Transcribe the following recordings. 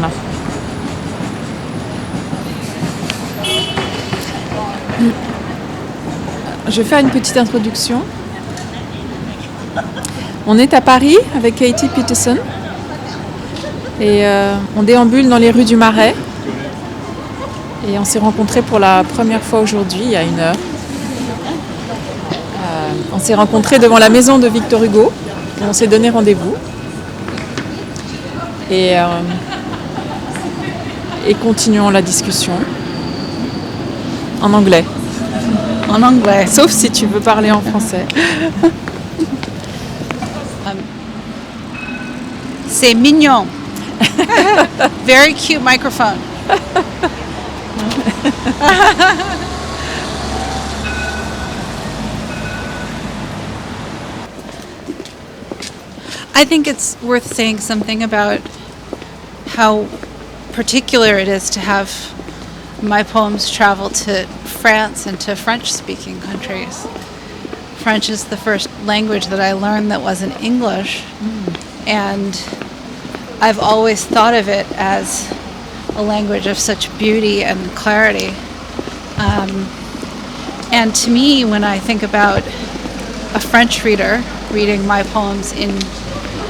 Voilà. Je vais faire une petite introduction. On est à Paris avec Aude Peterson et on déambule dans les rues du Marais et on s'est rencontrés pour la première fois aujourd'hui, il y a 1 heure. On s'est rencontrés devant la maison de Victor Hugo et on s'est donné rendez-vous et continuons la discussion en anglais. En anglais. Sauf si tu veux parler en français. C'est mignon. Very cute microphone. I think it's worth saying something about how particular it is to have my poems travel to France and to French-speaking countries. French is the first language that I learned that wasn't English, and I've always thought of it as a language of such beauty and clarity. And to me, when I think about a French reader reading my poems in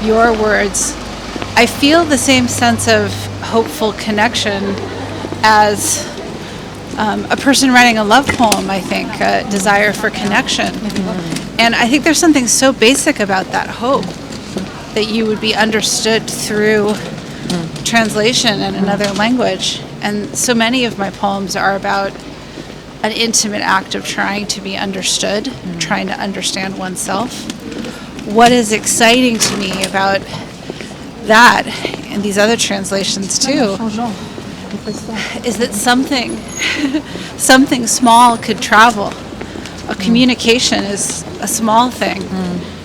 your words, I feel the same sense of hopeful connection as a person writing a love poem, I think, a desire for connection. And I think there's something so basic about that hope, that you would be understood through translation in another language. And so many of my poems are about an intimate act of trying to be understood, trying to understand oneself. What is exciting to me about that, and these other translations too, is that something small could travel. A communication is a small thing,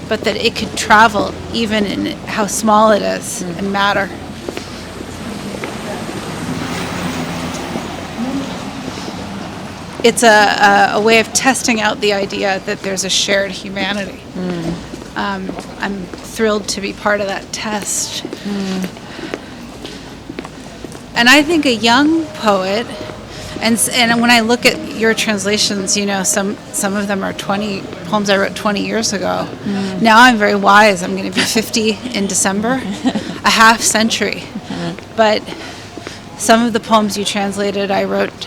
but that it could travel even in how small it is and matter. It's a way of testing out the idea that there's a shared humanity. I'm thrilled to be part of that test. And I think a young poet, and when I look at your translations, you know, some of them are poems I wrote 20 years ago. Now I'm very wise. I'm going to be 50 in December, a half century. But some of the poems you translated, I wrote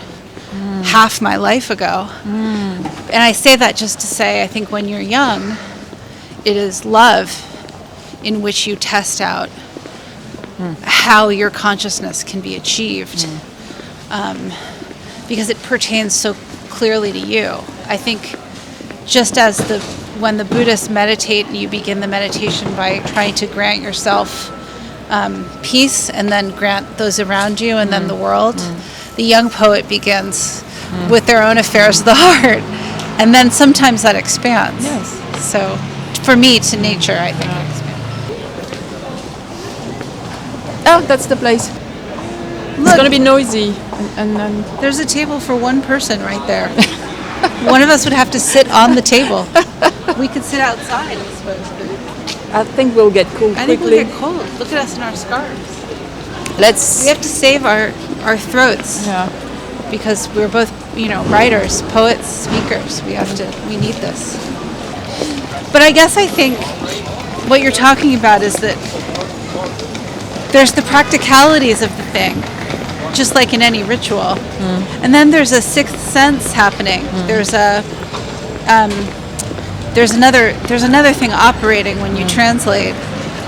half my life ago. And I say that just to say, I think when you're young, it is love in which you test out how your consciousness can be achieved, because it pertains so clearly to you. I think just as when the Buddhists meditate, you begin the meditation by trying to grant yourself peace and then grant those around you and then the world. The young poet begins with their own affairs of the heart, and then sometimes that expands. Yes. So for me, to nature, I think. Oh, that's the place. It's going to be noisy. And there's a table for one person right there. One of us would have to sit on the table. We could sit outside, I suppose. I think we'll get cold quickly. I think we'll get cold. Look at us in our scarves. We have to save our throats. Yeah. Because we're both, writers, poets, speakers. We need this. But I guess I think what you're talking about is that there's the practicalities of the thing, just like in any ritual. And then there's a sixth sense happening. There's another thing operating when you translate,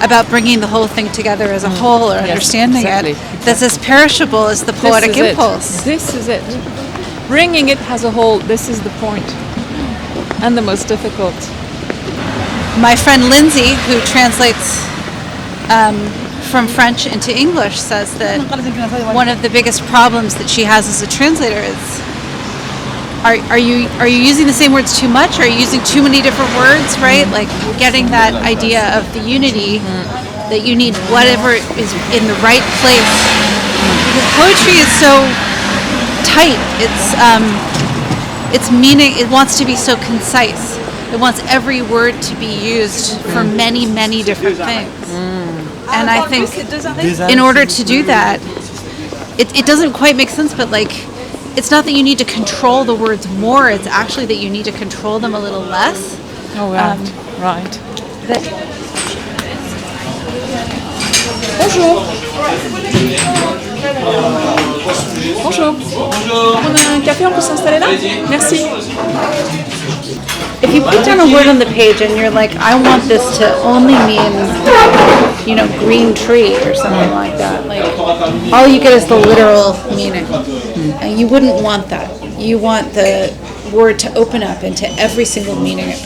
about bringing the whole thing together as a whole, or understanding it. That's as perishable as the poetic impulse. This is it. Bringing it as a whole, this is the point. And the most difficult. My friend Lindsay, who translates from French into English, says that one of the biggest problems that she has as a translator is, are you using the same words too much? Are you using too many different words, right? Like getting that idea of the unity, that you need whatever is in the right place. Because poetry is so tight. Its meaning, it wants to be so concise. It wants every word to be used for many, many different things. And I think in order to do that, it doesn't quite make sense, but like, it's not that you need to control the words more, it's actually that you need to control them a little less. Oh, right. Right. Bonjour. Bonjour. On a un café, on peut s'installer là? Merci. If you put down a word on the page and you're like, I want this to only mean, you know, green tree or something like that, like, all you get is the literal meaning. And you wouldn't want that. You want the word to open up into every single meaning it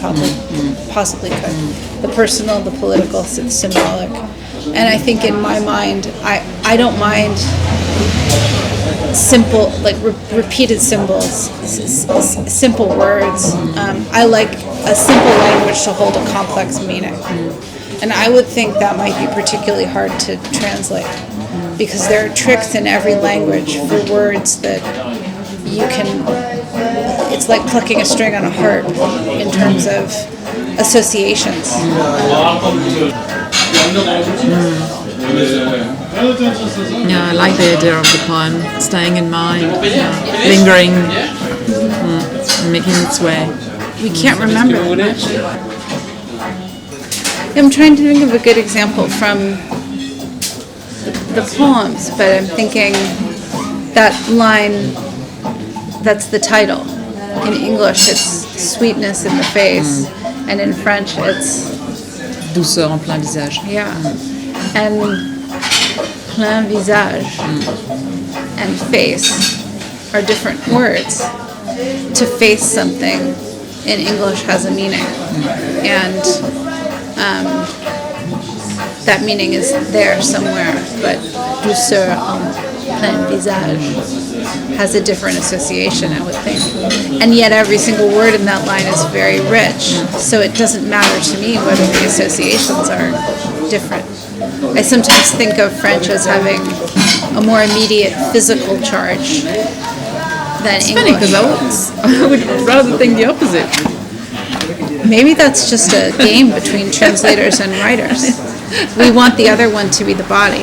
possibly could. The personal, the political, the symbolic. And I think in my mind, I don't mind simple, like repeated symbols, simple words. I like a simple language to hold a complex meaning. And I would think that might be particularly hard to translate because there are tricks in every language for words that you can, it's like plucking a string on a harp in terms of associations. Yeah, I like the idea of the poem staying in mind, lingering, and making its way. We can't remember that much. I'm trying to think of a good example from the poems, but I'm thinking that line, that's the title. In English, it's sweetness in the face, and in French, it's douceur en plein visage. Yeah, and plein visage and face are different words. To face something in English has a meaning, and that meaning is there somewhere, but douceur en plein visage has a different association, I would think. And yet every single word in that line is very rich, so it doesn't matter to me whether the associations are different. I sometimes think of French as having a more immediate physical charge than It's English. funny because I would rather think the opposite. Maybe that's just a game between translators and writers. We want the other one to be the body.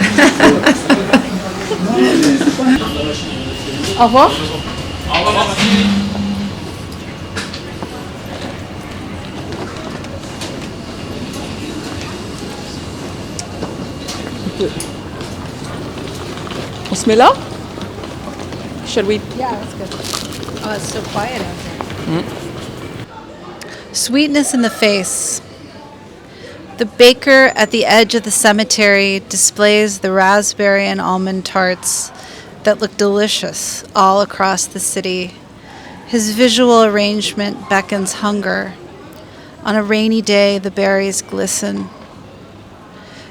Au revoir. On se met là? Shall we? Yeah, that's good. Oh, it's so quiet out here. Sweetness in the face. The baker at the edge of the cemetery displays the raspberry and almond tarts that look delicious all across the city. His visual arrangement beckons hunger. On a rainy day, the berries glisten.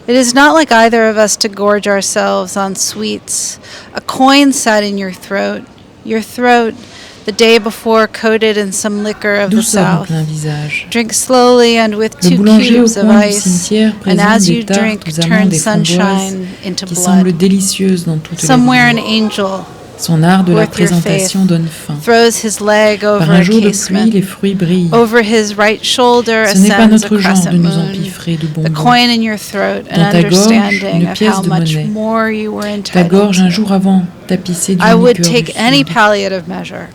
It is not like either of us to gorge ourselves on sweets. A coin sat in your throat, the day before coated in some liquor of the Douceur en south. plein visage. Drink slowly and with Le 2 boulanger au cubes of coin du ice, cimetière and présente as des you tartes drink, aux turn amandes et framboises sunshine into qui semblent blood. délicieuses dans toutes les Somewhere an lumières. angel Son art de la worth your présentation faith donne faim. throws his leg Par over un a jour de pluie, casement. les fruits brillent. Over his right shoulder Ce n'est pas ascends a notre genre de crescent nous moon. empiffrer de The bonbons. coin in your throat, an Dans ta gorge, understanding une of pièce how de much monnaie. more you were Ta entitled gorge un to. jour avant, tapissée d'une I would liqueur take du any sud. palliative measure.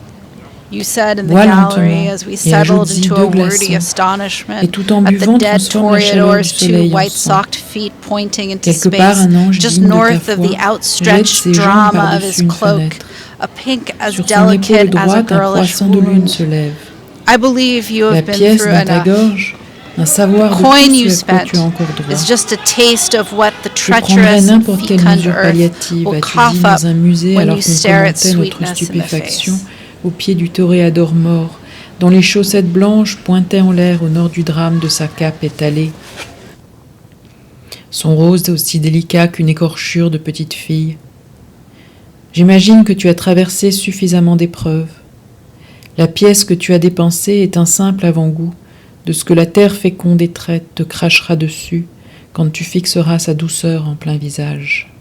You said in the Bois gallery lentement as we et settled ajoute-y into 2 a wordy glaçons. astonishment Et tout en at the buvant, dead transforme la chaleur toreador's du soleil 2 en white-socked feet pointing into Quelque part, space un ange just digne de ta north of foi the jette outstretched ses jambes drama of par-dessus his une cloak, fenêtre. a pink as Sur son épaule delicate as a droite, un girlish poisson de lune wound. se lève. I believe you La have been pièce through dans ta enough. gorge, un savoir de Coin tout you ce à quoi spent tu as encore droit. is just a taste of what the Je prendrais treacherous and n'importe quelle fecund mesure earth palliative, will as tu cough dis, up dans un musée when alors you qu'on stare at commentait notre sweetness in the stupéfaction face. au pied du toréador mort, dont les chaussettes blanches pointaient en l'air au nord du drame de sa cape étalée. Son rose aussi délicat qu'une écorchure de petite fille. J'imagine que tu as traversé suffisamment d'épreuves. La pièce que tu as dépensée est un simple avant-goût de ce que la terre féconde et traite te crachera dessus quand tu fixeras sa douceur en plein visage.